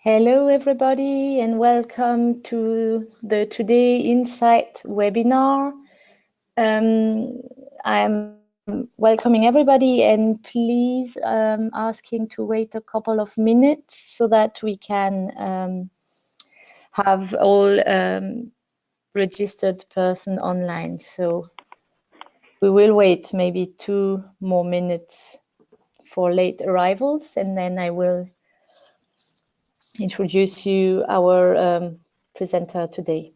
Hello, everybody, and welcome to the Today inSSIght webinar. I'm welcoming everybody, and please asking to wait a couple of minutes so that we can have all registered person online. So we will wait maybe 2 more minutes for late arrivals, and then I will introduce you our presenter today.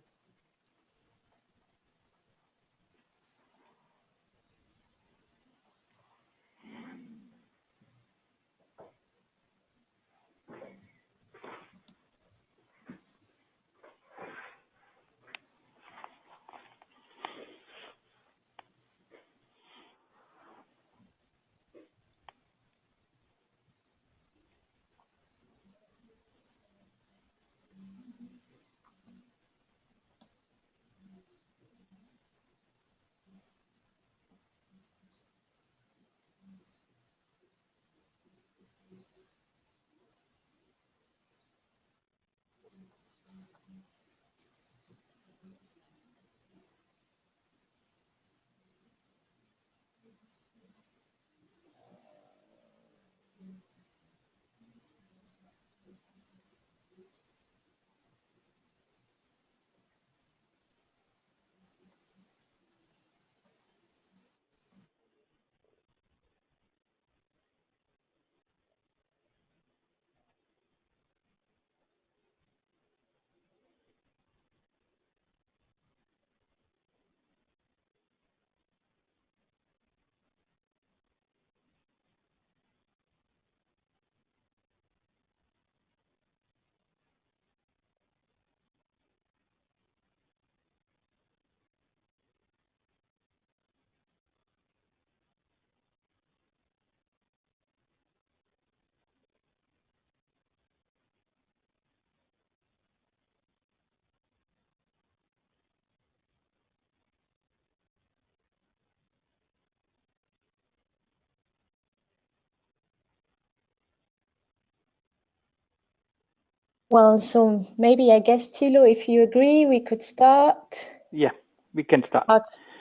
Well, so maybe I guess, Thilo, if you agree, we could start. Yeah, we can start.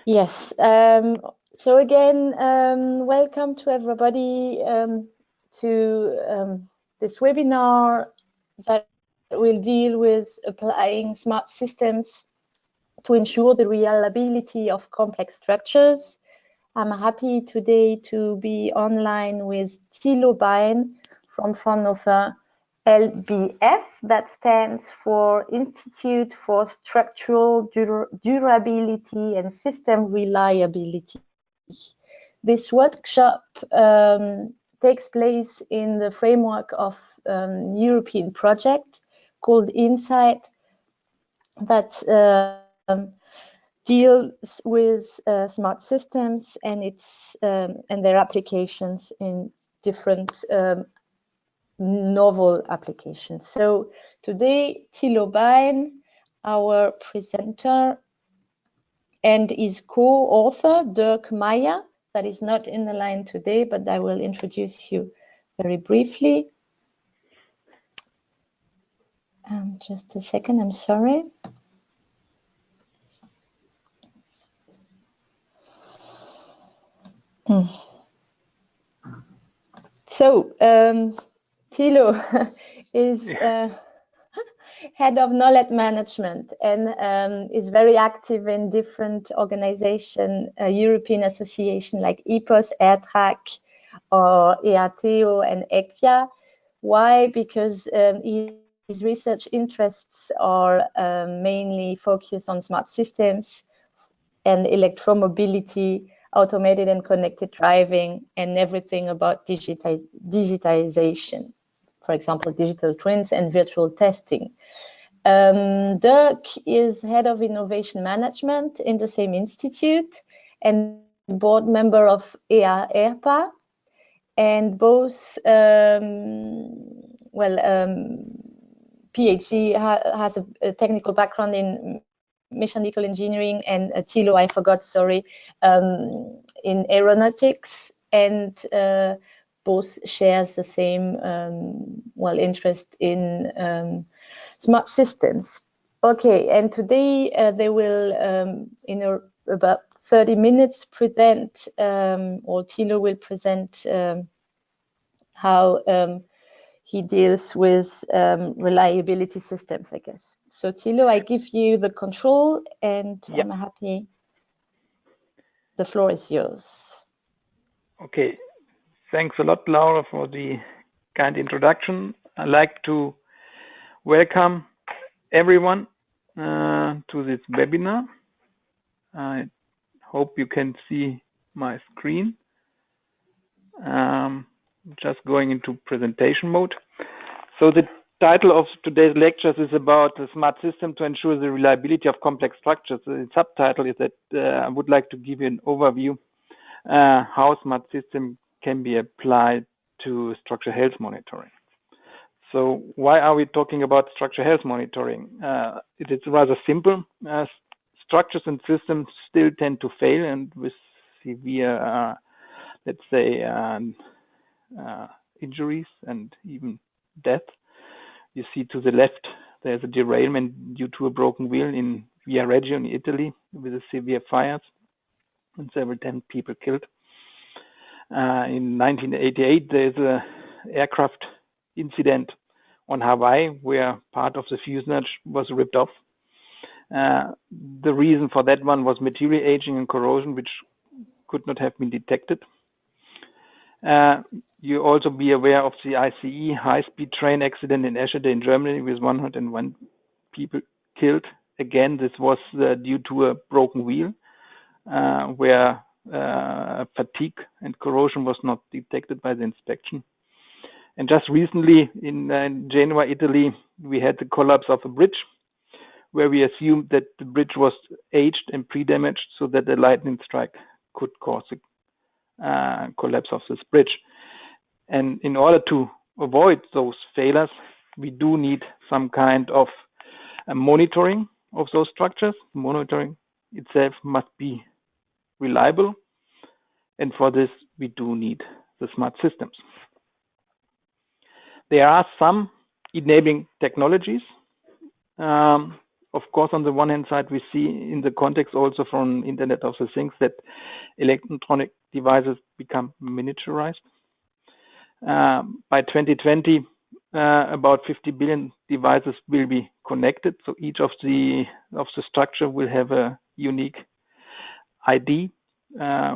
Yes. So again, welcome to everybody to this webinar that will deal with applying smart systems to ensure the reliability of complex structures. I'm happy today to be online with Thilo Bein from Fraunhofer LBF, that stands for Institute for Structural Durability and System Reliability. This workshop takes place in the framework of European project called inSSIght that deals with smart systems and their applications in different novel applications. So today, Thilo Bein, our presenter, and his co-author, Dirk Meyer, that is not in the line today, but I will introduce you very briefly. Just a second, I'm sorry. So, Thilo is head of knowledge management and is very active in different organizations, European association like EPOS, AirTrack, or EATO and ECVIA. Why? Because his research interests are mainly focused on smart systems and electromobility, automated and connected driving, and everything about digitization. For example, digital twins and virtual testing. Dirk is head of innovation management in the same institute and board member of ERPA, and both PhD has a technical background in mechanical engineering, and Thilo, I forgot, sorry, in aeronautics, and both shares the same interest in smart systems. Okay, and today they will in about 30 minutes present, or Thilo will present how he deals with reliability systems, I guess. So Thilo, I give you the control, and I'm happy. The floor is yours. Okay, thanks a lot, Laura, for the kind introduction. I'd like to welcome everyone to this webinar. I hope you can see my screen. Just going into presentation mode. So the title of today's lectures is about the smart system to ensure the reliability of complex structures. The subtitle is that I would like to give you an overview how smart system can be applied to structural health monitoring. So why are we talking about structural health monitoring? It is rather simple. Structures and systems still tend to fail, and with severe, let's say, injuries and even death. You see to the left, there's a derailment due to a broken wheel in Viareggio in Italy with a severe fires and several 10 people killed. In 1988, there's an aircraft incident on Hawaii where part of the fuselage was ripped off. The reason for that one was material aging and corrosion, which could not have been detected. You also be aware of the ICE high-speed train accident in Eschede in Germany with 101 people killed. Again, this was due to a broken wheel, where fatigue and corrosion was not detected by the inspection. And just recently in Genoa, Italy, we had the collapse of a bridge where we assumed that the bridge was aged and pre-damaged so that a lightning strike could cause the collapse of this bridge. And in order to avoid those failures, we do need some kind of monitoring of those structures. Monitoring itself must be reliable, and for this we do need the smart systems. There are some enabling technologies. Of course, on the one hand side, we see in the context also from Internet of the Things that electronic devices become miniaturized. By 2020, about 50 billion devices will be connected. So each of the structure will have a unique ID,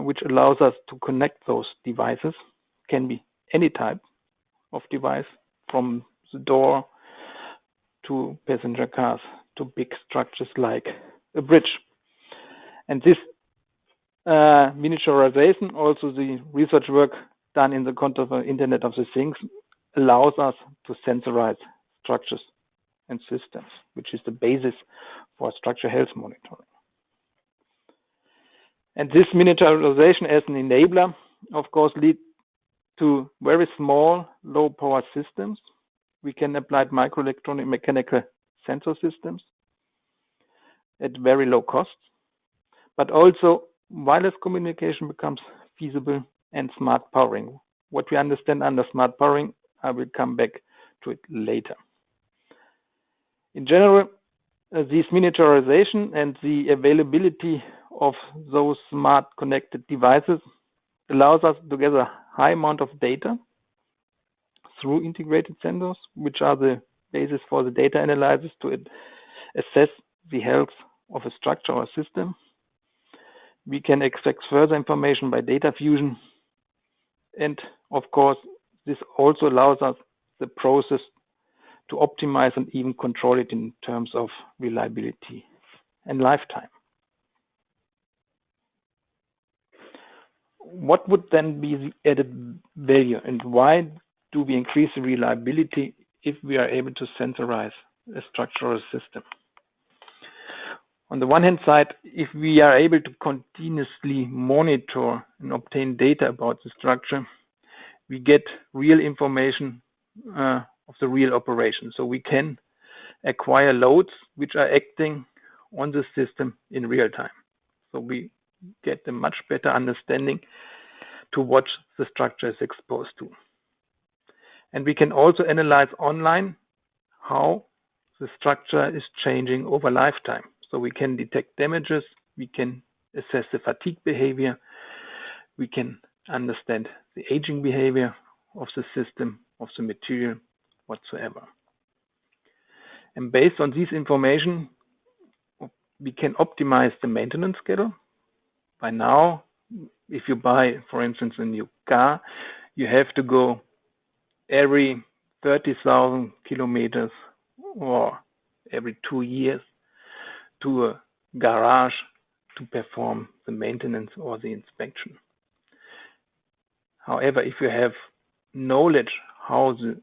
which allows us to connect those devices. Can be any type of device, from the door to passenger cars to big structures like a bridge. And this miniaturization, also the research work done in the context of Internet of the Things, allows us to sensorize structures and systems, which is the basis for structural health monitoring. And this miniaturization as an enabler, of course, leads to very small, low-power systems. We can apply microelectronic mechanical sensor systems at very low costs, but also wireless communication becomes feasible, and smart powering. What we understand under smart powering, I will come back to it later. In general, this miniaturization and the availability of those smart connected devices allows us to gather a high amount of data through integrated sensors, which are the basis for the data analysis to assess the health of a structure or system. We can extract further information by data fusion. And of course, this also allows us the process to optimize and even control it in terms of reliability and lifetime. What would then be the added value, and why do we increase the reliability if we are able to sensorize a structure or a system? On the one hand side, if we are able to continuously monitor and obtain data about the structure, we get real information of the real operation. So we can acquire loads which are acting on the system in real time. So we get a much better understanding to what the structure is exposed to. And we can also analyze online how the structure is changing over lifetime. So we can detect damages, we can assess the fatigue behavior, we can understand the aging behavior of the system, of the material, whatsoever. And based on this information, we can optimize the maintenance schedule. By now, if you buy, for instance, a new car, you have to go every 30,000 kilometers or every 2 years to a garage to perform the maintenance or the inspection. However, if you have knowledge how the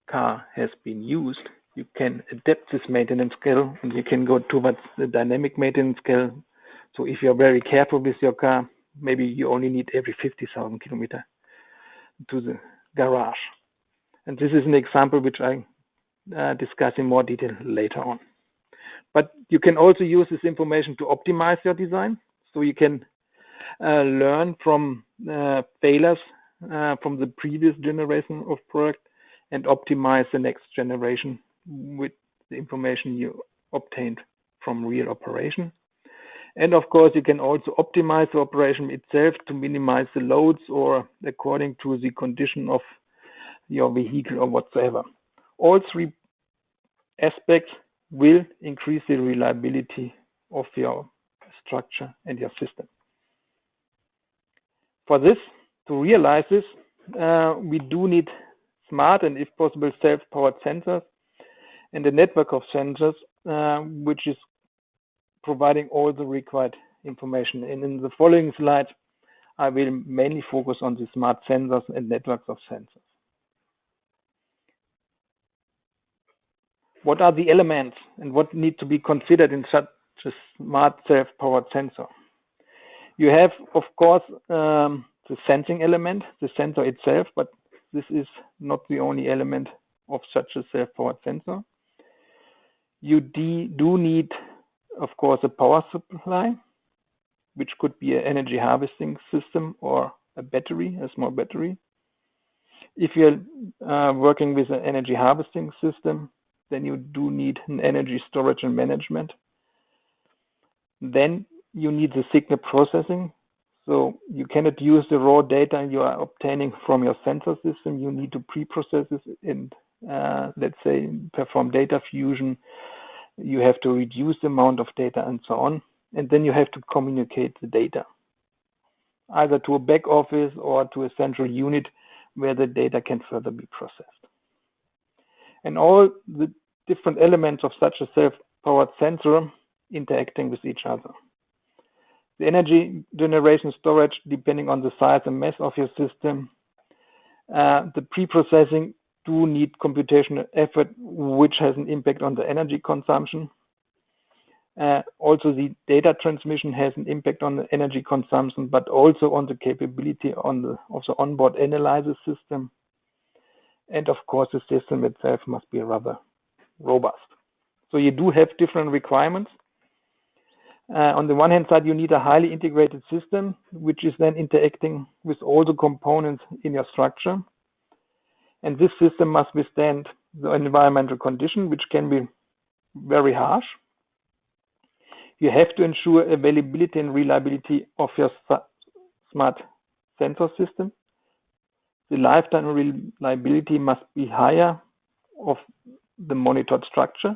car has been used, you can adapt this maintenance schedule and you can go towards the dynamic maintenance schedule. So if you're very careful with your car, maybe you only need every 50,000 kilometers to the garage. And this is an example which I discuss in more detail later on. But you can also use this information to optimize your design. So you can learn from failures from the previous generation of product and optimize the next generation with the information you obtained from real operation. And of course, you can also optimize the operation itself to minimize the loads or according to the condition of your vehicle or whatsoever. All three aspects will increase the reliability of your structure and your system. For this, to realize this, we do need smart and, if possible, self-powered sensors and a network of sensors, which is providing all the required information. And in the following slides, I will mainly focus on the smart sensors and networks of sensors. What are the elements and what need to be considered in such a smart self-powered sensor? You have, of course, the sensing element, the sensor itself, but this is not the only element of such a self-powered sensor. You do need, of course, a power supply, which could be an energy harvesting system or a battery, a small battery. If you're working with an energy harvesting system, then you do need an energy storage and management. Then you need the signal processing. So you cannot use the raw data you are obtaining from your sensor system. You need to pre-process it and, let's say, perform data fusion. You have to reduce the amount of data and so on. And then you have to communicate the data, either to a back office or to a central unit where the data can further be processed. And all the different elements of such a self-powered sensor interacting with each other. The energy generation storage, depending on the size and mass of your system. The pre-processing do need computational effort, which has an impact on the energy consumption. Also, the data transmission has an impact on the energy consumption, but also on the capability of the onboard analyzer system. And of course, the system itself must be rather robust. So you do have different requirements. On the one hand side, you need a highly integrated system, which is then interacting with all the components in your structure. And this system must withstand the environmental condition, which can be very harsh. You have to ensure availability and reliability of your smart sensor system. The lifetime reliability must be higher of the monitored structure.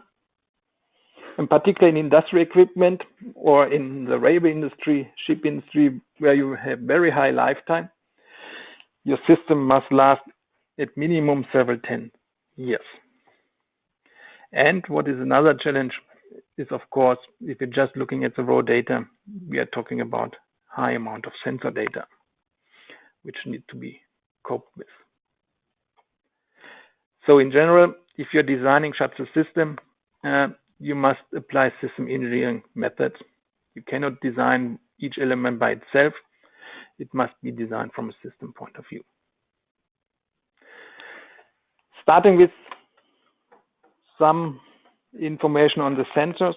In particular in industrial equipment or in the railway industry, ship industry, where you have very high lifetime, your system must last at minimum several 10 years. And what is another challenge is, of course, if you're just looking at the raw data, we are talking about high amount of sensor data, which need to be coped with. So in general, if you're designing such a system, you must apply system engineering methods. You cannot design each element by itself. It must be designed from a system point of view. Starting with some information on the sensors.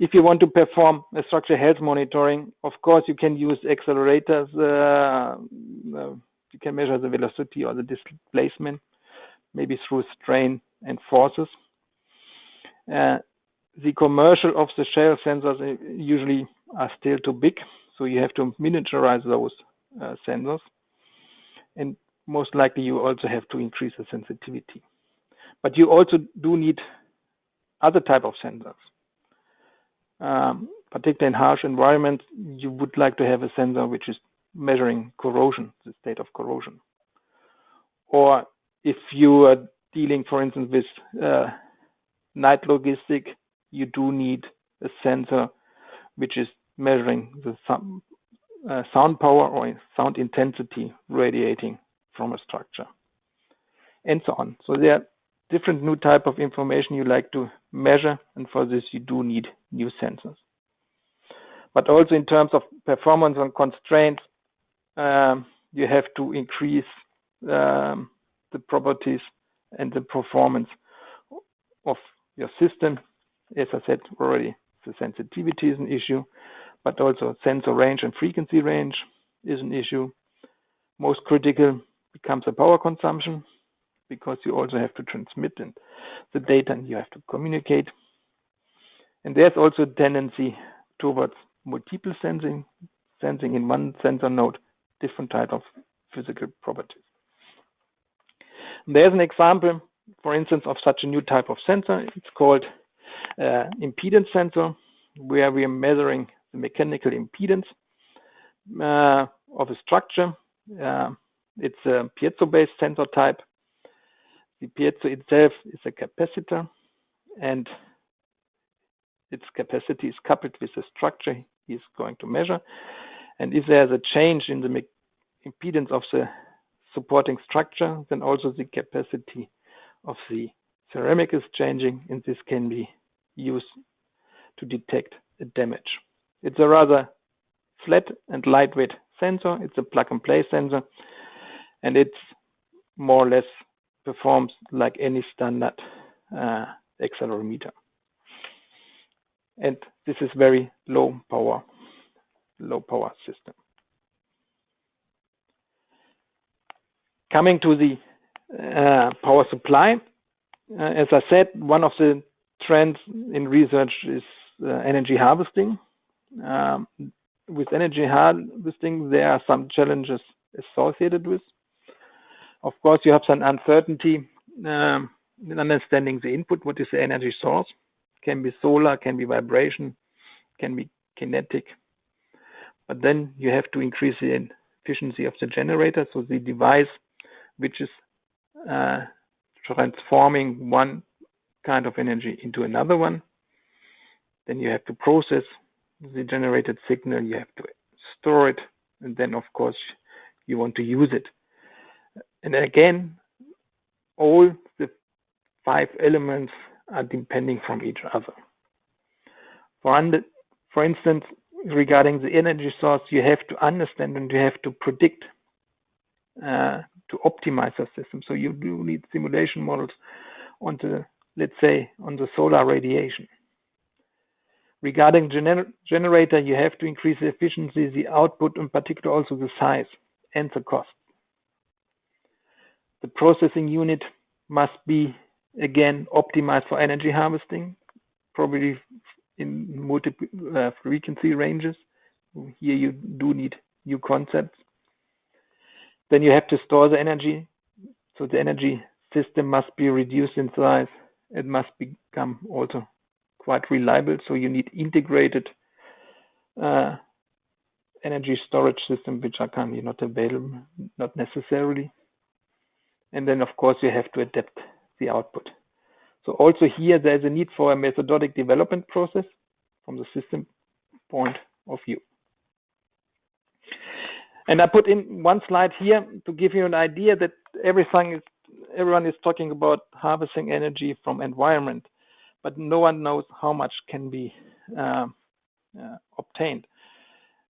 if you want to perform a structural health monitoring, of course, you can use accelerators. You can measure the velocity or the displacement, maybe through strain and forces. The commercial off-the-shelf sensors usually are still too big, so you have to miniaturize those sensors. And most likely you also have to increase the sensitivity. But you also do need other type of sensors. Particularly in harsh environments, you would like to have a sensor which is measuring corrosion, the state of corrosion. Or if you are dealing, for instance, with night logistic, you do need a sensor which is measuring the sound power or sound intensity radiating from a structure, and so on. So there are different new type of information you like to measure, and for this you do need new sensors. But also in terms of performance and constraints, you have to increase the properties and the performance of your system. As I said already, the sensitivity is an issue, but also sensor range and frequency range is an issue. Most critical becomes the power consumption, because you also have to transmit the data and you have to communicate. And there's also a tendency towards multiple sensing in one sensor node, different type of physical properties. And there's an example, for instance, of such a new type of sensor. It's called impedance sensor, where we are measuring the mechanical impedance of a structure. It's a piezo-based sensor type. The piezo itself is a capacitor, and its capacity is coupled with the structure he's going to measure. And if there's a change in the impedance of the supporting structure, then also the capacity of the ceramic is changing, and this can be used to detect a damage. It's a rather flat and lightweight sensor. It's a plug-and-play sensor, and it's more or less performs like any standard accelerometer. And this is very low power system. Coming to the power supply, as I said, one of the trends in research is energy harvesting. With energy harvesting, there are some challenges associated with. Of course, you have some uncertainty in understanding the input. What is the energy source? Can be solar, can be vibration, can be kinetic. But then you have to increase the efficiency of the generator, so the device which is transforming one kind of energy into another one. Then you have to process the generated signal, you have to store it, and then of course you want to use it. And again, all the 5 elements are depending from each other. For instance, regarding the energy source, you have to understand and you have to predict to optimize the system. So you do need simulation models on the, let's say, on the solar radiation. Regarding generator, you have to increase the efficiency, the output, in particular also the size and the cost. The processing unit must be, again, optimized for energy harvesting, probably in multiple frequency ranges. Here you do need new concepts. Then you have to store the energy. So the energy system must be reduced in size. It must become also quite reliable. So you need integrated energy storage systems, which are currently not available, not necessarily. And then, of course, you have to adapt the output. So also here, there's a need for a methodological development process from the system point of view. And I put in one slide here to give you an idea that everyone is talking about harvesting energy from environment, but no one knows how much can be obtained.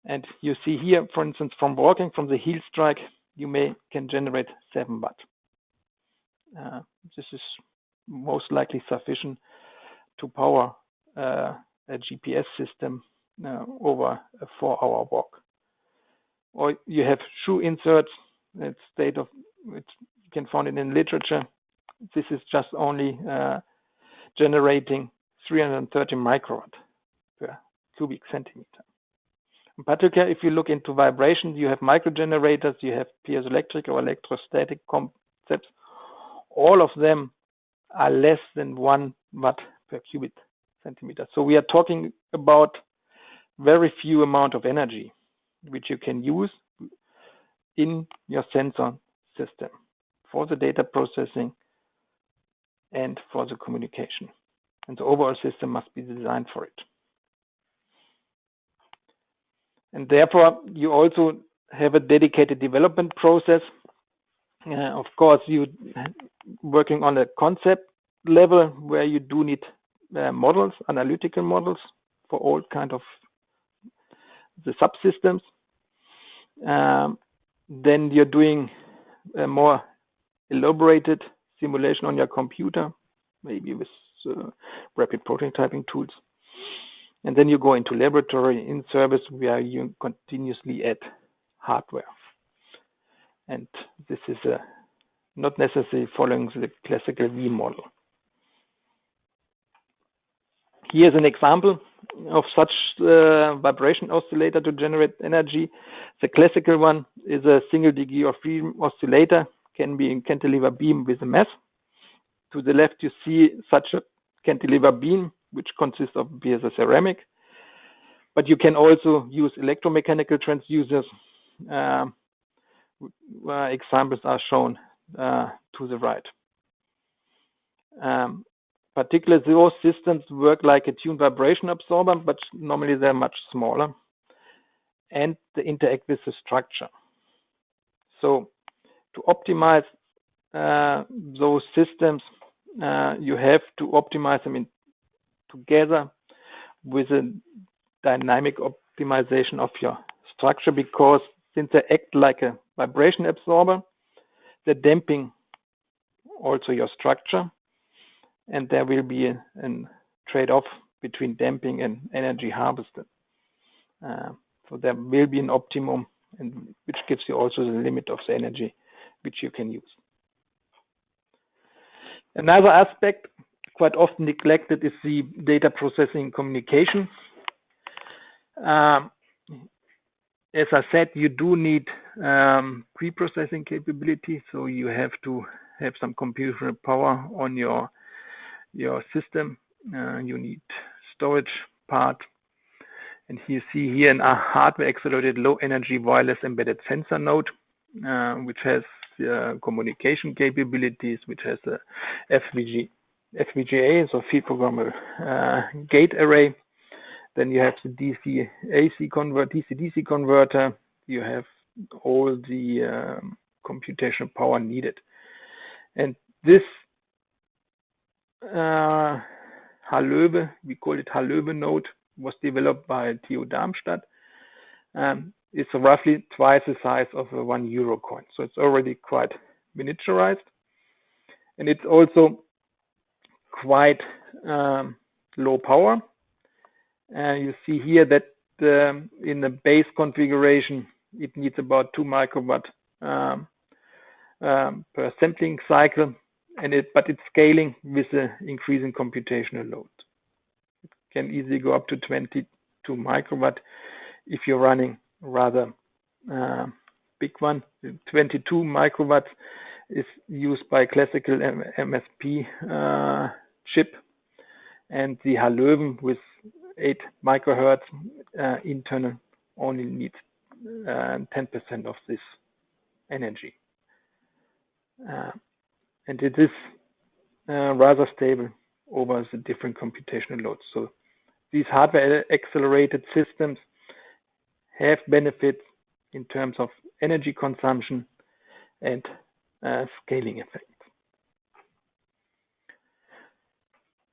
And you see here, for instance, from walking from the heel strike, you can generate 7 watt. This is most likely sufficient to power a GPS system over a 4-hour walk. Or you have shoe inserts. It's you can find it in literature. This is just only generating 330 microwatt per cubic centimeter. In particular, if you look into vibrations, you have microgenerators, you have piezoelectric or electrostatic concepts. All of them are less than 1 watt per cubic centimeter. So we are talking about very few amount of energy which you can use in your sensor system for the data processing and for the communication. And the overall system must be designed for it. And therefore, you also have a dedicated development process. Of course, you working on a concept level where you do need models, analytical models for all kind of the subsystems. Then you're doing a more elaborated simulation on your computer, maybe with rapid prototyping tools. And then you go into laboratory in service where you continuously add hardware. And this is not necessarily following the classical V model. Here's an example of such vibration oscillator to generate energy. The classical one is a single degree of freedom oscillator, can be a cantilever beam with a mass. To the left, you see such a cantilever beam, which consists of piezoceramic. But you can also use electromechanical transducers. Examples are shown to the right. Particularly, those systems work like a tuned vibration absorber, but normally they're much smaller, and they interact with the structure. So to optimize those systems, you have to optimize them together with a dynamic optimization of your structure, because since they act like a vibration absorber, they're damping also your structure, and there will be a trade-off between damping and energy harvested. So there will be an optimum, and which gives you also the limit of the energy which you can use. Another aspect quite often neglected is the data processing communication. As I said, you do need pre-processing capability, so you have to have some computational power on your system. You need storage part, and you see here a hardware accelerated low energy wireless embedded sensor node, which has communication capabilities, which has a FPGA, so field programmable gate array. Then you have the DC-AC converter, DC-DC converter. You have all the computational power needed. And this Hallöwe, we call it Hallöwe node, was developed by TU Darmstadt. It's roughly twice the size of a €1 coin. So it's already quite miniaturized. And it's also quite low power. You see here that in the base configuration, it needs about 2 microwatt per sampling cycle, but it's scaling with the increasing computational load. It can easily go up to 22 microwatt if you're running rather big one. 22 microwatts is used by classical MSP chip, and the Hallöwen with 8 megahertz internal only needs 10% of this energy. And it is rather stable over the different computational loads. So these hardware accelerated systems have benefits in terms of energy consumption and scaling effects.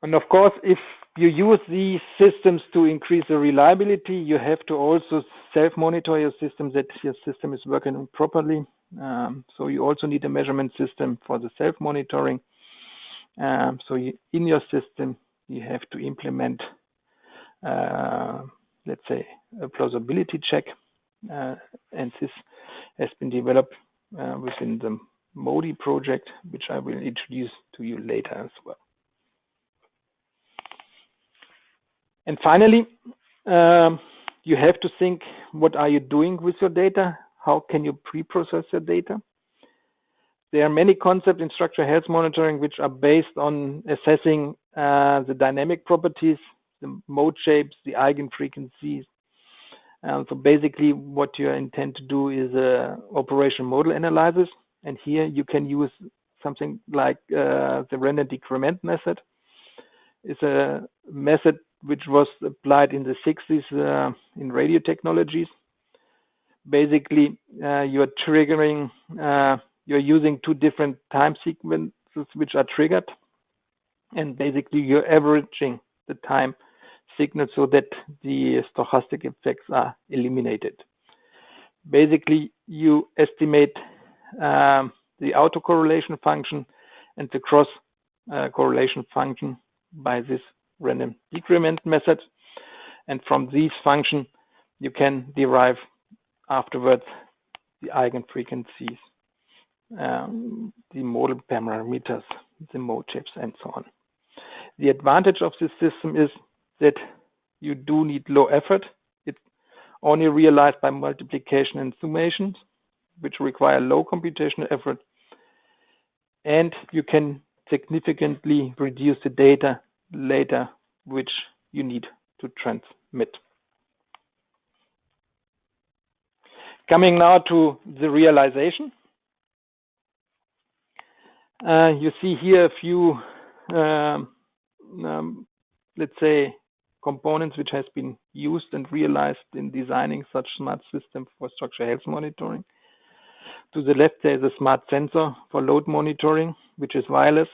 And of course, if you use these systems to increase the reliability, you have to also self-monitor your system that your system is working properly. So you also need a measurement system for the self-monitoring. So in your system, you have to implement let's say, a plausibility check. And this has been developed within the MODI project, which I will introduce to you later as well. And finally, you have to think, what are you doing with your data? How can you pre-process your data? There are many concepts in structural health monitoring which are based on assessing the dynamic properties, the mode shapes, the eigenfrequencies. So basically what you intend to do is operation model analysis. And here you can use something like the random decrement method. It's a method which was applied in the 60s in radio technologies. Basically, you're triggering, you're using two different time sequences which are triggered. And basically, you're averaging the time signal so that the stochastic effects are eliminated. Basically, you estimate the autocorrelation function and the cross correlation function by this random decrement method. And from these functions, you can derive afterwards the eigenfrequencies, the model parameters, the mode shapes, and so on. The advantage of this system is that you do need low effort. It's only realized by multiplication and summations, which require low computational effort. And you can significantly reduce the data later, which you need to transmit. Coming now to the realization. You see here a few, let's say, components which has been used and realized in designing such smart systems for structural health monitoring. To the left, there is a smart sensor for load monitoring, which is wireless.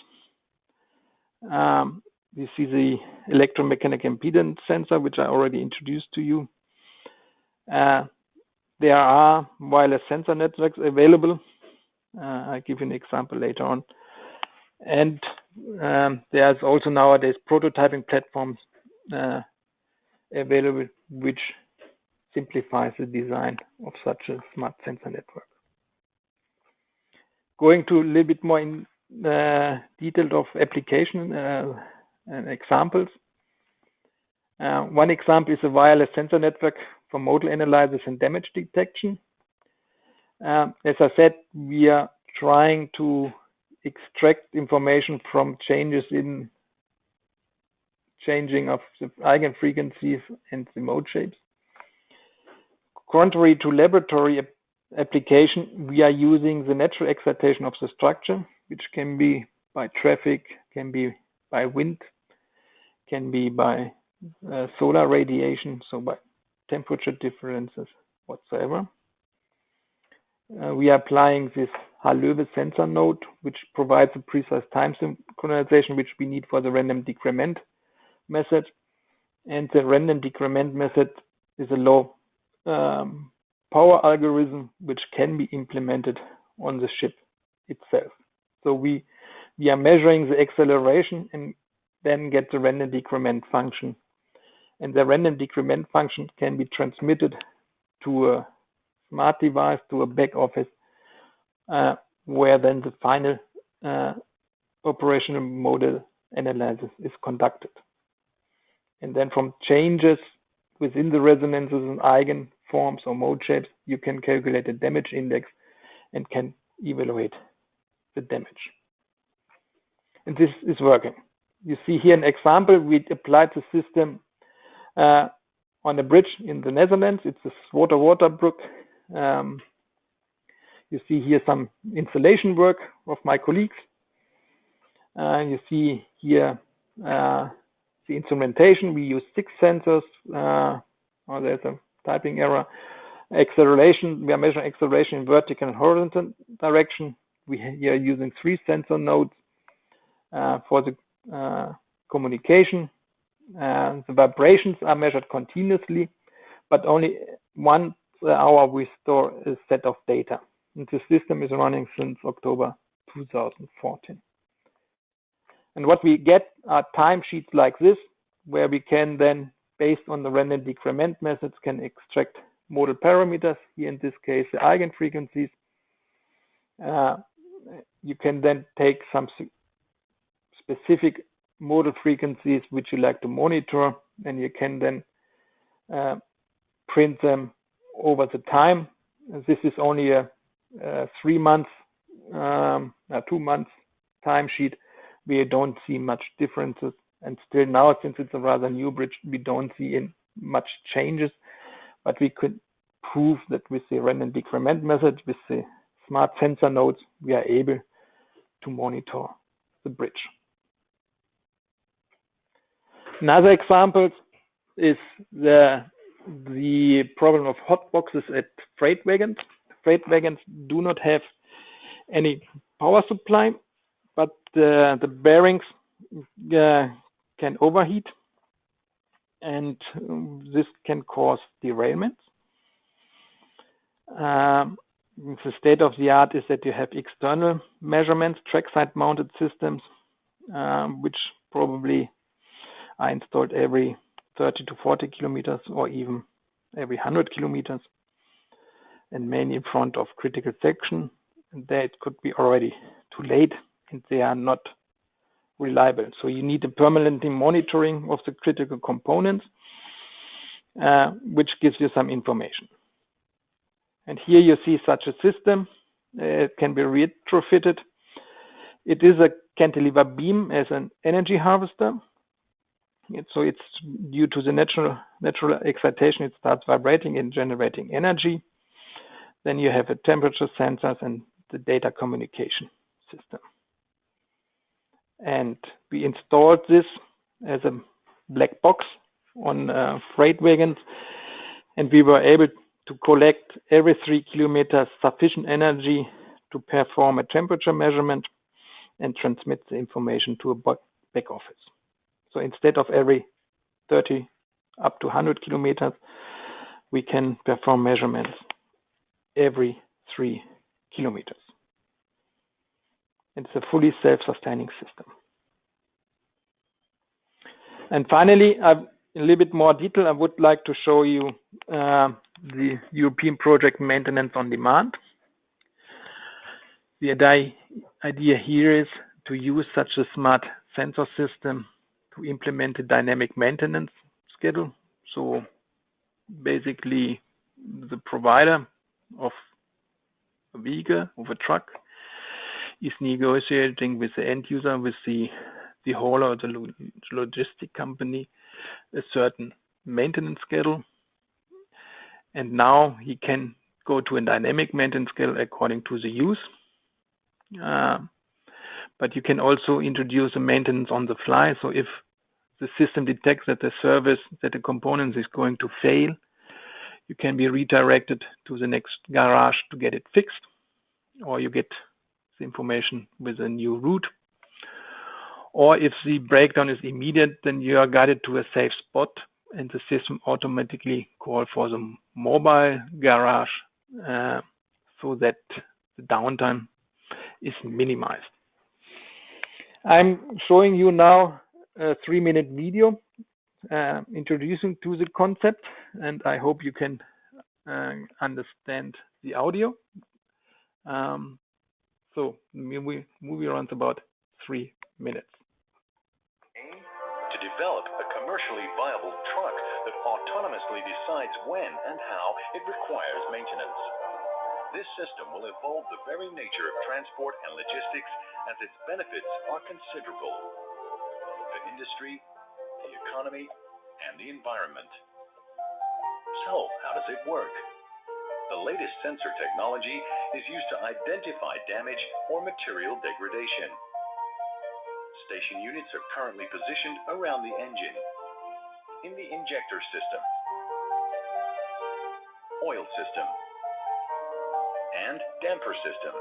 You see the electromechanical impedance sensor, which I already introduced to you. There are wireless sensor networks available. I'll give you an example later on. And there's also nowadays prototyping platforms available, which simplifies the design of such a smart sensor network. Going to a little bit more in detail of application and examples. One example is a wireless sensor network for model analysis and damage detection. As I said, we are trying to extract information from changes in changing of the eigenfrequencies and the mode shapes. Contrary to laboratory application, we are using the natural excitation of the structure, which can be by traffic, can be by wind, can be by solar radiation, so by temperature differences whatsoever. We are applying this Hall-Löwe sensor node, which provides a precise time synchronization, which we need for the random decrement method. And the random decrement method is a low power algorithm, which can be implemented on the chip itself. So we are measuring the acceleration and then get the random decrement function. And the random decrement function can be transmitted to a smart device, to a back office, where then the final operational model analysis is conducted. And then from changes within the resonances and eigen forms or mode shapes, you can calculate a damage index and can evaluate the damage. And this is working. You see here an example. We applied the system on a bridge in the Netherlands. It's a Waterbrook. You see here some installation work of my colleagues. You see here the instrumentation. We use 6 sensors. Oh, there's a typing error. Acceleration. We are measuring acceleration in vertical and horizontal direction. We are using 3 sensor nodes for the communication. The vibrations are measured continuously, but only once an hour we store a set of data. And the system is running since October 2014. And what we get are timesheets like this, where we can then based on the random decrement methods, can extract modal parameters, here in this case the eigenfrequencies. You can then take some specific modal frequencies which you like to monitor, and you can then print them over the time. This is only a 2 months timesheet. We don't see much differences, and still now, since it's a rather new bridge, we don't see much changes, but we could prove that with the random decrement method, with the smart sensor nodes, we are able to monitor the bridge. Another example is the problem of hot boxes at freight wagons. Freight wagons do not have any power supply, but the bearings can overheat, and this can cause derailments. The state of the art is that you have external measurements, trackside mounted systems, which probably are installed every 30 to 40 kilometers or even every 100 kilometers, and mainly in front of critical section. And there it could be already too late, and they are not reliable. So you need a permanent monitoring of the critical components, which gives you some information. And here you see such a system. It can be retrofitted. It is a cantilever beam as an energy harvester. So it's due to the natural excitation, it starts vibrating and generating energy. Then you have a temperature sensors and the data communication system. And we installed this as a black box on freight wagons, and we were able to collect every 3 kilometers sufficient energy to perform a temperature measurement and transmit the information to a back office. So instead of every 30 up to 100 kilometers, we can perform measurements every 3 kilometers. It's a fully self-sustaining system. And finally, a little bit more detail, I would like to show you the European project Maintenance on Demand. The idea here is to use such a smart sensor system to implement a dynamic maintenance schedule. So basically, the provider of a vehicle, of a truck, is negotiating with the end user, with the hauler or the logistic company, a certain maintenance schedule. And now he can go to a dynamic maintenance schedule according to the use. But you can also introduce a maintenance on the fly. So if the system detects that the component is going to fail, you can be redirected to the next garage to get it fixed, or you get the information with a new route. Or if the breakdown is immediate, then you are guided to a safe spot, and the system automatically calls for the mobile garage so that the downtime is minimized. I'm showing you now a 3-minute video introducing to the concept, and I hope you can understand the audio. So the movie runs about 3 minutes. To develop a commercially viable truck that autonomously decides when and how it requires maintenance. This system will evolve the very nature of transport and logistics, as its benefits are considerable for industry, the economy, and the environment. So, how does it work? The latest sensor technology is used to identify damage or material degradation. Station units are currently positioned around the engine, in the injector system, oil system, and damper system.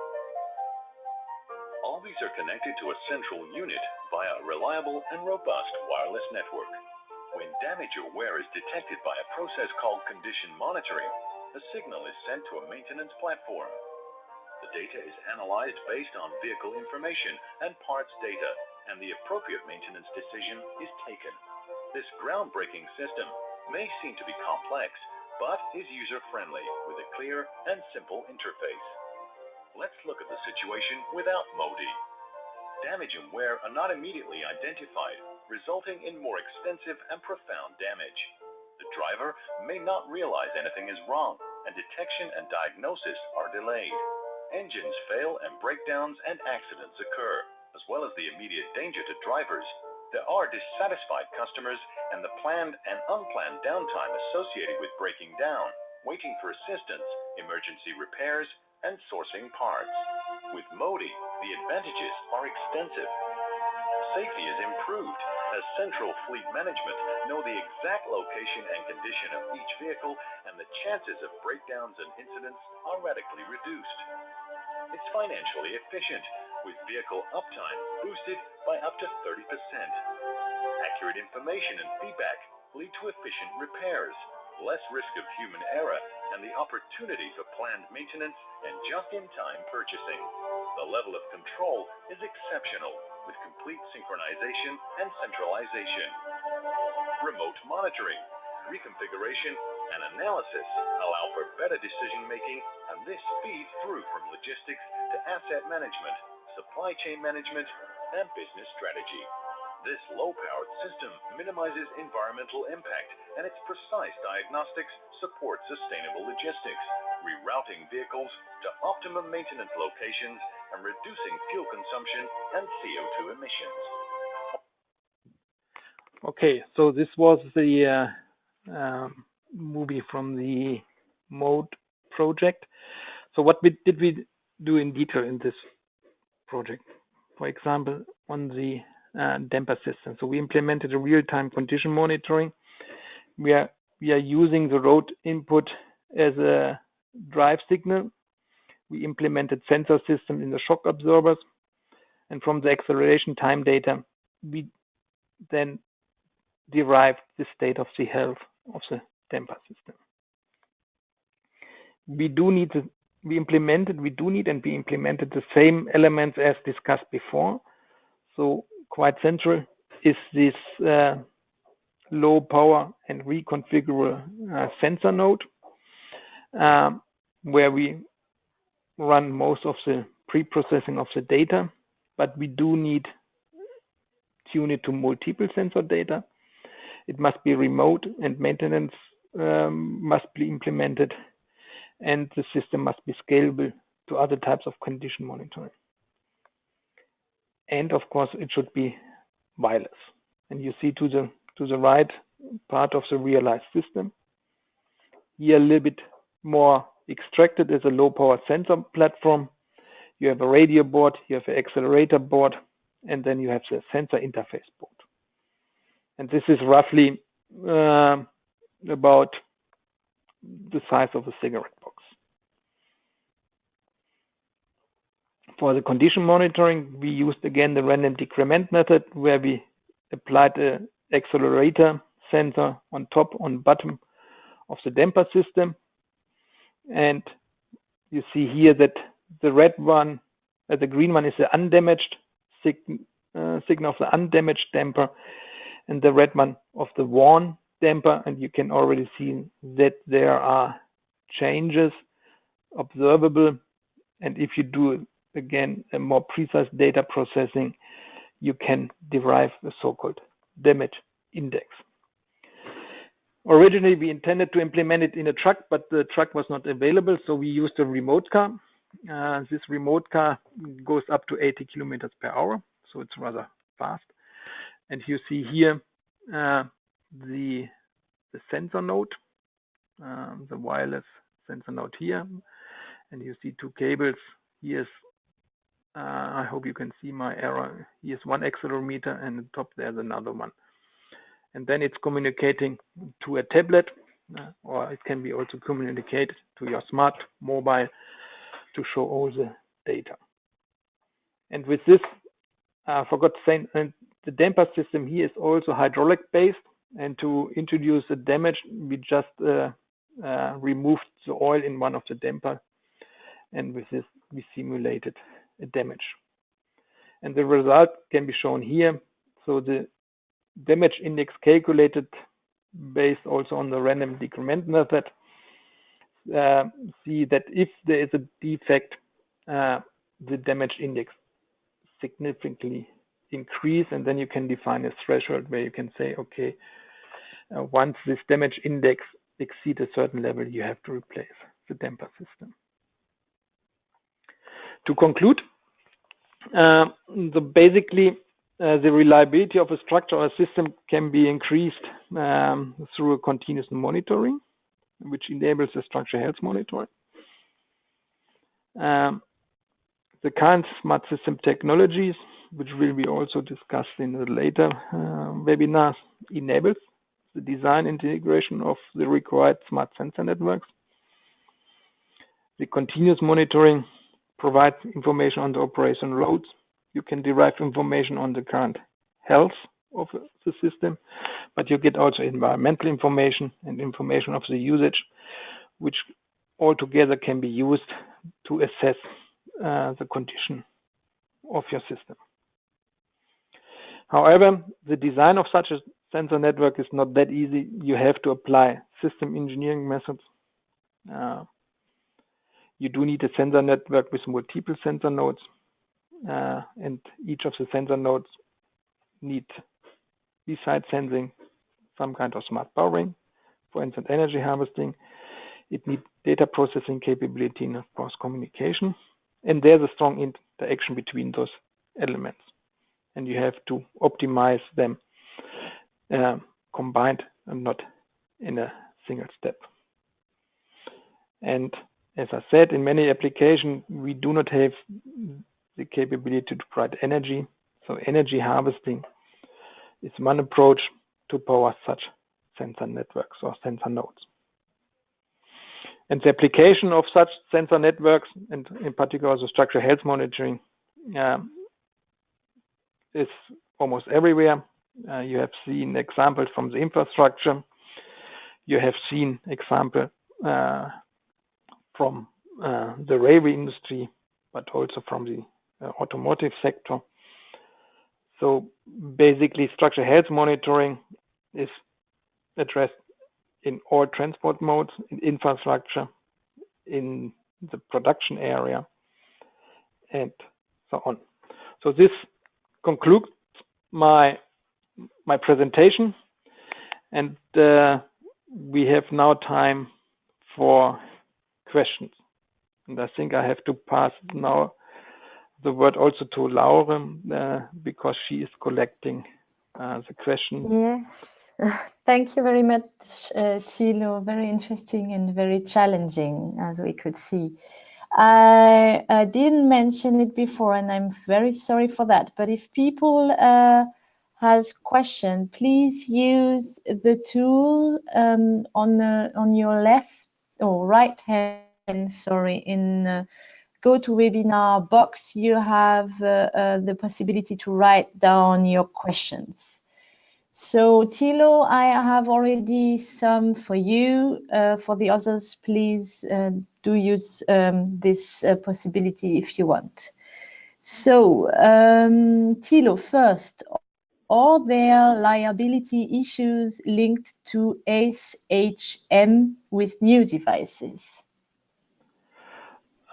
All these are connected to a central unit via a reliable and robust wireless network. When damage or wear is detected by a process called condition monitoring, a signal is sent to a maintenance platform. The data is analyzed based on vehicle information and parts data, and the appropriate maintenance decision is taken. This groundbreaking system may seem to be complex, but is user-friendly with a clear and simple interface. Let's look at the situation without MODI. Damage and wear are not immediately identified, resulting in more extensive and profound damage. The driver may not realize anything is wrong, and detection and diagnosis are delayed. Engines fail and breakdowns and accidents occur, as well as the immediate danger to drivers. There are dissatisfied customers and the planned and unplanned downtime associated with breaking down, waiting for assistance, emergency repairs, and sourcing parts. With MODI, the advantages are extensive. Safety is improved as central fleet management know the exact location and condition of each vehicle, and the chances of breakdowns and incidents are radically reduced. It's financially efficient, with vehicle uptime boosted by up to 30%. Accurate information and feedback lead to efficient repairs, less risk of human error, and the opportunity for planned maintenance and just-in-time purchasing. The level of control is exceptional, with complete synchronization and centralization. Remote monitoring, reconfiguration, and analysis allow for better decision-making, and this feeds through from logistics to asset management, supply chain management, and business strategy. This low-powered system minimizes environmental impact, and its precise diagnostics support sustainable logistics, rerouting vehicles to optimum maintenance locations and reducing fuel consumption and CO2 emissions. Okay, so this was the movie from the MODE project. So what did we do in detail in this project? For example, on the damper system. So we implemented a real-time condition monitoring. We are using the road input as a drive signal. We implemented sensor system in the shock absorbers, and from the acceleration time data, we then derived the state of the health of the damper system. We implemented the same elements as discussed before. So quite central is this low power and reconfigurable sensor node, where we run most of the pre-processing of the data, but we do need tune it to multiple sensor data. It must be remote, and maintenance must be implemented, and the system must be scalable to other types of condition monitoring. And of course, it should be wireless. And you see to the right part of the realized system. Here a little bit more extracted is a low power sensor platform. You have a radio board, you have an accelerator board, and then you have the sensor interface board. And this is roughly about the size of a cigarette box. For the condition monitoring, we used again the random decrement method, where we applied an accelerator sensor on bottom of the damper system. And you see here that the red one, the green one is the undamaged signal of the undamaged damper, and the red one of the worn damper. And you can already see that there are changes observable. And if you do again a more precise data processing, you can derive a so-called damage index. Originally, we intended to implement it in a truck, but the truck was not available, so we used a remote car. This remote car goes up to 80 kilometers per hour, so it's rather fast. And you see here the sensor node, the wireless sensor node here, and you see two cables. Here's I hope you can see my arrow. Here's one accelerometer, and on top there's another one. And then it's communicating to a tablet, or it can be also communicated to your smart mobile to show all the data. And with this, I forgot to say, the damper system here is also hydraulic based. And to introduce the damage, we just removed the oil in one of the damper. And with this, we simulated a damage. And the result can be shown here. So the damage index calculated based also on the random decrement method, see that if there is a defect, the damage index significantly increase, and then you can define a threshold where you can say, okay, once this damage index exceeds a certain level, you have to replace the damper system. To conclude, basically the reliability of a structure or a system can be increased through a continuous monitoring, which enables the structure health monitoring. The current smart system technologies, which will be also discussed in the later webinars, enables the design integration of the required smart sensor networks. The continuous monitoring provides information on the operation loads. You can derive information on the current health of the system, but you get also environmental information and information of the usage, which altogether can be used to assess the condition of your system. However, the design of such a sensor network is not that easy. You have to apply system engineering methods. You do need a sensor network with multiple sensor nodes, and each of the sensor nodes need, besides sensing, some kind of smart powering, for instance, energy harvesting. It needs data processing capability and, of course, communication. And there's a strong interaction between those elements. And you have to optimize them combined and not in a single step. And as I said, in many applications, we do not have the capability to provide energy. So energy harvesting is one approach to power such sensor networks or sensor nodes. And the application of such sensor networks, and in particular the structural health monitoring, is almost everywhere. You have seen examples from the infrastructure. You have seen examples from the railway industry, but also from the automotive sector. So basically, structural health monitoring is addressed in all transport modes, in infrastructure, in the production area, and so on. So this concludes my presentation, and we have now time for questions. And I think I have to pass now the word also to Laura because she is collecting the questions. Yes, thank you very much, Thilo. Very interesting and very challenging, as we could see. I didn't mention it before, and I'm very sorry for that. But if people has question, please use the tool on your left or right hand. Sorry, in GoToWebinar box, you have the possibility to write down your questions. So Thilo, I have already some for you. For the others, please do use this possibility if you want. So Thilo, first, are there liability issues linked to SHM with new devices?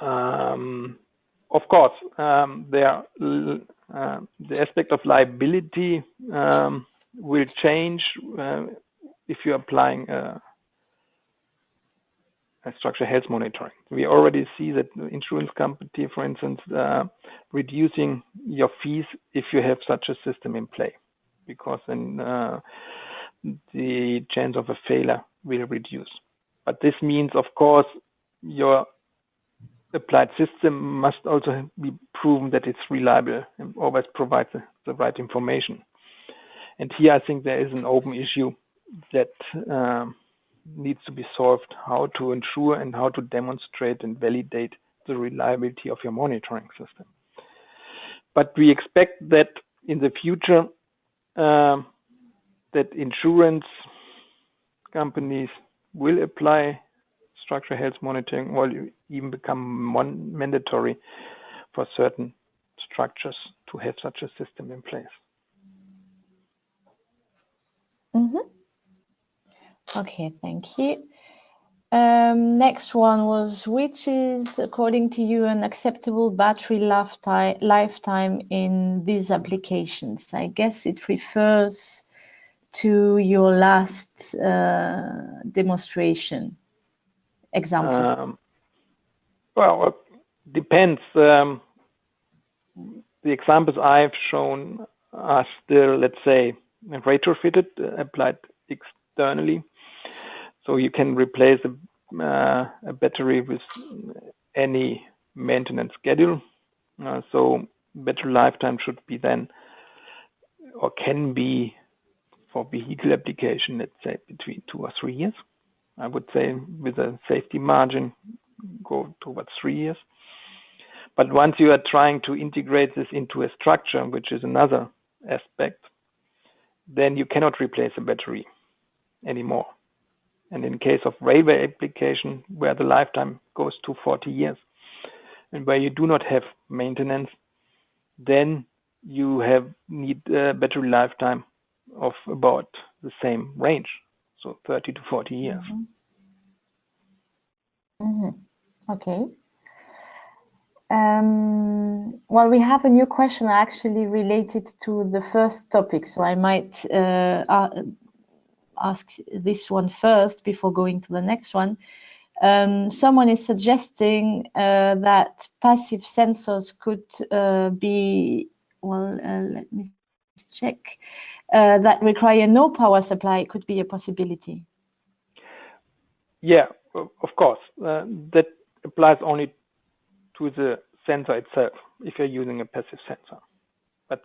Of course, the aspect of liability will change if you're applying a structural health monitoring. We already see that the insurance company, for instance, reducing your fees if you have such a system in play, because then the chance of a failure will reduce. But this means, of course, your applied system must also be proven that it's reliable and always provides the right information. And here I think there is an open issue that needs to be solved, how to ensure and how to demonstrate and validate the reliability of your monitoring system. But we expect that in the future that insurance companies will apply structural health monitoring or even become mandatory for certain structures to have such a system in place. Mm-hmm. Okay, thank you. Next one was, which is, according to you, an acceptable battery lifetime in these applications? I guess it refers to your last demonstration example. Well, it depends. The examples I've shown are still, let's say, retrofitted, applied externally. So you can replace a battery with any maintenance schedule. So battery lifetime should be then, or can be, for vehicle application, let's say between 2 or 3 years. I would say with a safety margin, go towards 3 years. But once you are trying to integrate this into a structure, which is another aspect, then you cannot replace a battery anymore. And in case of railway application, where the lifetime goes to 40 years, and where you do not have maintenance, then you need a battery lifetime of about the same range, so 30 to 40 years. Okay. Well, we have a new question actually related to the first topic, so I might ask this one first before going to the next one. Someone is suggesting that passive sensors could be, well, let me check, that require no power supply could be a possibility. Yeah, of course. That applies only to the sensor itself, if you're using a passive sensor. But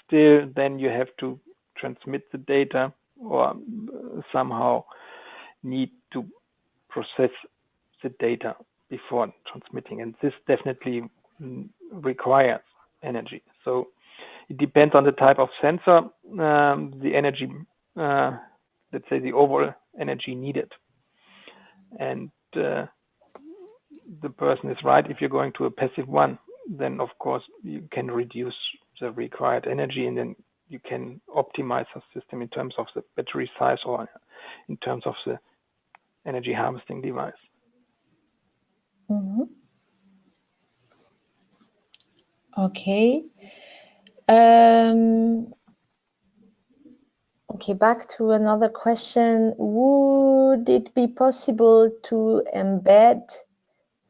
still, then you have to transmit the data or somehow need to process the data before transmitting. And this definitely requires energy. So it depends on the type of sensor, the energy, let's say the overall energy needed. And the person is right. If you're going to a passive one, then of course you can reduce the required energy, and then you can optimize the system in terms of the battery size or in terms of the energy harvesting device. Okay. Okay, back to another question. Would it be possible to embed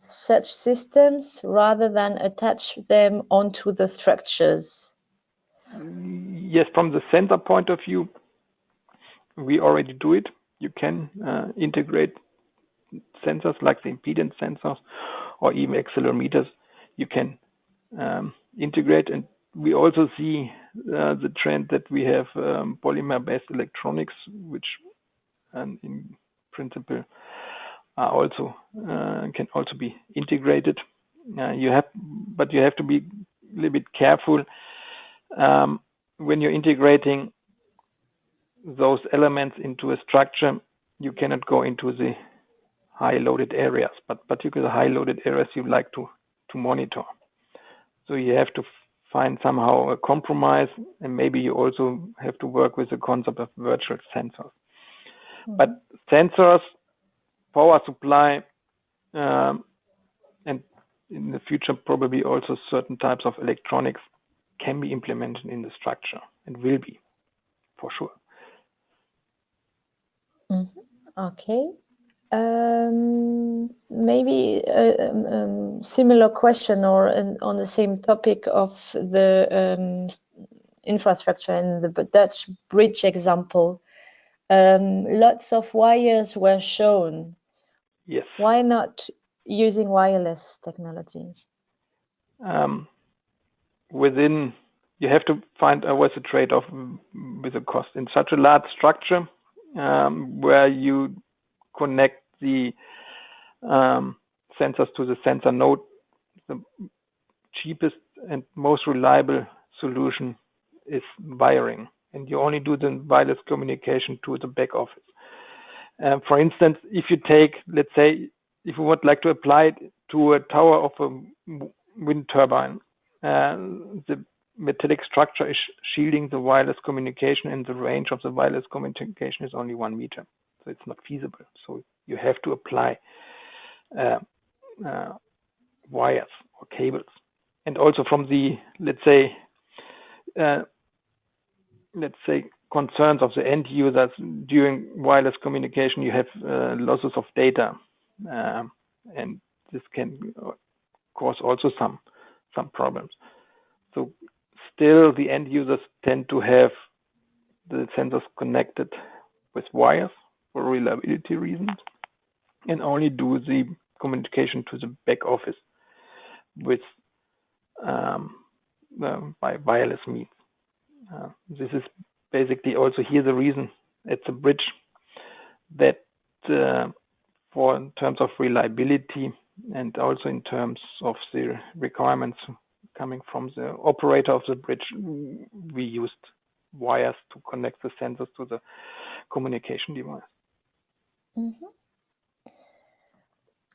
such systems rather than attach them onto the structures? Yes, from the sensor point of view, we already do it. You can integrate sensors like the impedance sensors or even accelerometers. You can integrate, and we also see the trend that we have polymer-based electronics, which in principle are also can also be integrated. But you have to be a little bit careful when you're integrating those elements into a structure. You cannot go into the high loaded areas, but particularly high loaded areas you like to monitor. So you have to find somehow a compromise, and maybe you also have to work with the concept of virtual sensors. But sensors, power supply, and in the future probably also certain types of electronics can be implemented in the structure, and will be, for sure. Okay. Maybe a similar question, or on the same topic of the infrastructure in the Dutch bridge example. Lots of wires were shown. Yes. Why not using wireless technologies? You have to find always a trade-off with the cost. In such a large structure, where you connect the sensors to the sensor node, the cheapest and most reliable solution is wiring, and you only do the wireless communication to the back office. For instance, if you take, let's say, if you would like to apply it to a tower of a wind turbine, the metallic structure is shielding the wireless communication, and the range of the wireless communication is only 1 meter. so it's not feasible. So you have to apply wires or cables. And also from the, let's say, concerns of the end users during wireless communication, you have losses of data, and this can cause also some problems. So still, the end users tend to have the sensors connected with wires for reliability reasons, and only do the communication to the back office with by wireless means. This is basically also here the reason at the bridge that for in terms of reliability and also in terms of the requirements coming from the operator of the bridge, we used wires to connect the sensors to the communication device. Mm-hmm.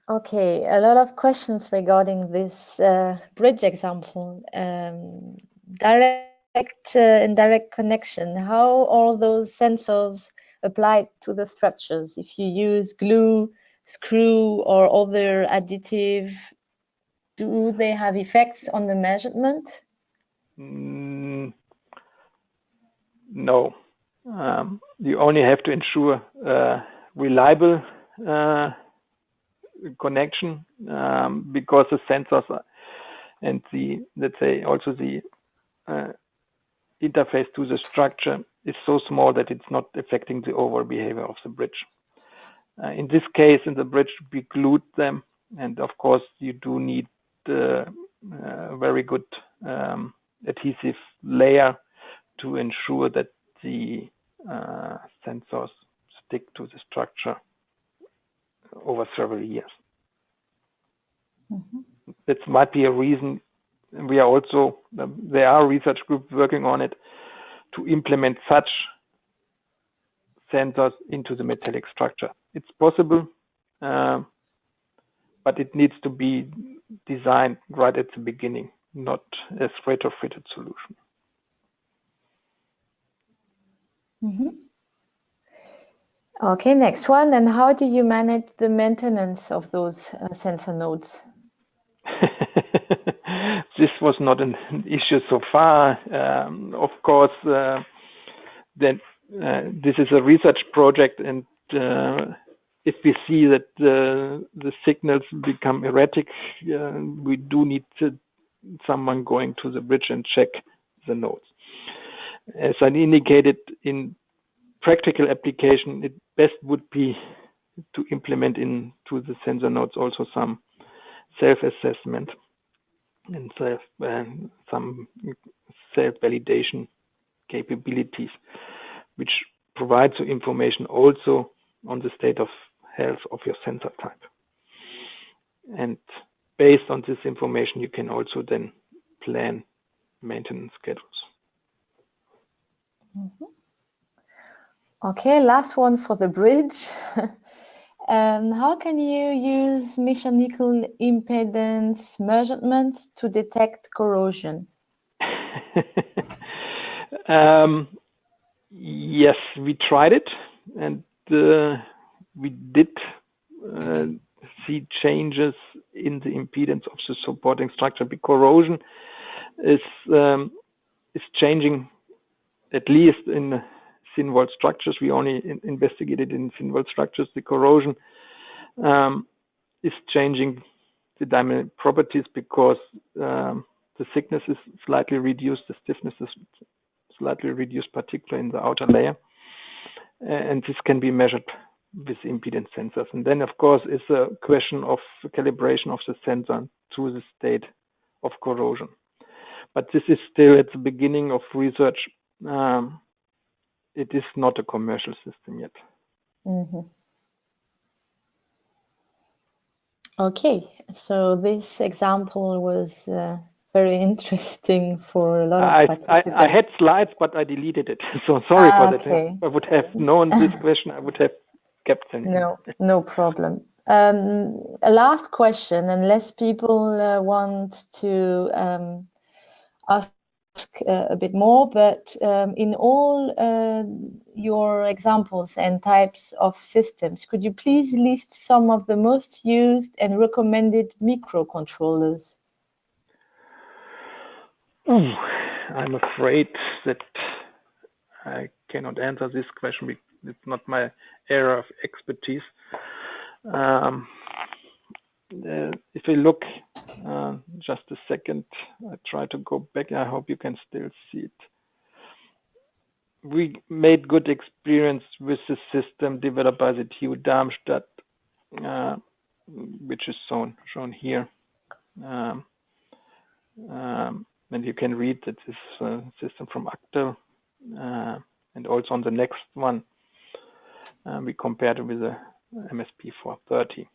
Okay, a lot of questions regarding this bridge example. Direct indirect connection. How are those sensors applied to the structures? If you use glue, screw, or other additive, do they have effects on the measurement? No. You only have to ensure reliable connection because the sensors and the, let's say, also the interface to the structure is so small that it's not affecting the overall behavior of the bridge. In this case, in the bridge, we glued them, and of course, you do need a very good adhesive layer to ensure that the sensors stick to the structure over several years. Mm-hmm. That might be a reason. We are also, there are research groups working on it to implement such sensors into the metallic structure. It's possible, but it needs to be designed right at the beginning, not a retrofitted solution. Mm-hmm. Okay, next one. And how do you manage the maintenance of those sensor nodes? This was not an issue so far. Of course, then this is a research project, and if we see that the signals become erratic, we do need someone going to the bridge and check the nodes. As I indicated, in practical application, it best would be to implement into the sensor nodes also some self-assessment and some self-validation capabilities, which provides you information also on the state of health of your sensor type. And based on this information, you can also then plan maintenance schedules. Mm-hmm. Okay, last one for the bridge. How can you use mechanical impedance measurements to detect corrosion? Yes, we tried it, and we did see changes in the impedance of the supporting structure. Because corrosion is changing, at least in thin-walled structures. We only investigated in thin-walled structures. The corrosion is changing the dynamic properties because the thickness is slightly reduced, the stiffness is slightly reduced, particularly in the outer layer. And this can be measured with impedance sensors. And then, of course, it's a question of calibration of the sensor to the state of corrosion. But this is still at the beginning of research. It is not a commercial system yet. Mm-hmm. Okay, so this example was very interesting for a lot of participants. I had slides, but I deleted it. So sorry for that. Okay. I would have known this question. I would have kept them. No problem. A last question, unless people want to ask a bit more, but in all your examples and types of systems, could you please list some of the most used and recommended microcontrollers? I'm afraid that I cannot answer this question. It's not my area of expertise. If we look, just a second, I try to go back. I hope you can still see it. We made good experience with the system developed by the TU Darmstadt, which is shown here. And you can read that this system from Actel, and also on the next one, we compared it with the MSP 430.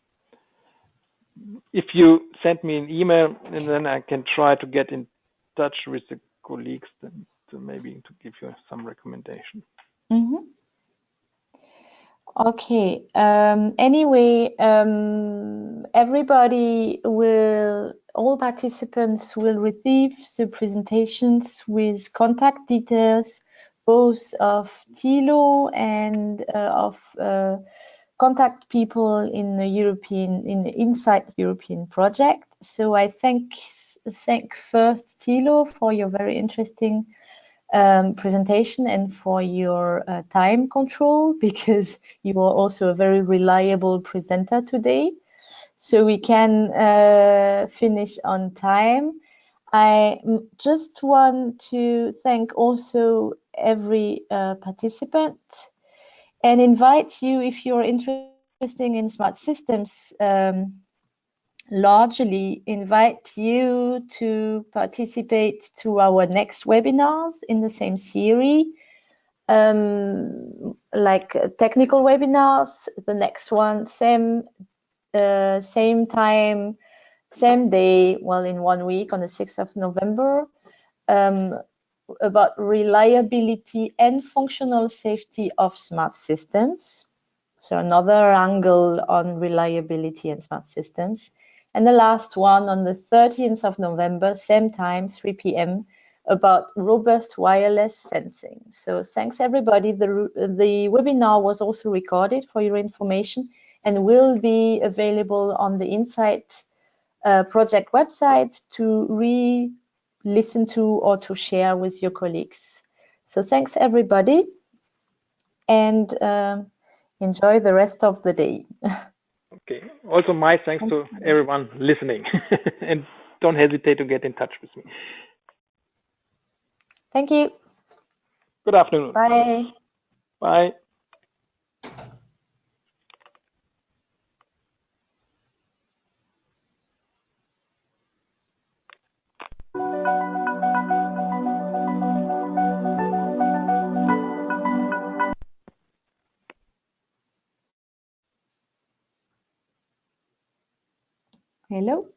If you send me an email, and then I can try to get in touch with the colleagues to maybe to give you some recommendation. Mm-hmm. Okay. Anyway, all participants will receive the presentations with contact details, both of Thilo and of contact people in the inSSIght European project. So I thank first Thilo for your very interesting presentation and for your time control, because you are also a very reliable presenter today. So we can finish on time. I just want to thank also every participant and invite you, if you're interested in smart systems, largely invite you to participate to our next webinars in the same series, like technical webinars. The next one, same time, same day, well, in 1 week on the 6th of November, about reliability and functional safety of smart systems. So another angle on reliability and smart systems. And the last one on the 13th of November, same time, 3 p.m., about robust wireless sensing. So thanks everybody. The webinar was also recorded for your information and will be available on the inSSIght project website to listen to or to share with your colleagues. So thanks everybody, and enjoy the rest of the day. Okay. Also my thanks to everyone listening, and don't hesitate to get in touch with me. Thank you. Good afternoon. Bye. Bye. Hello.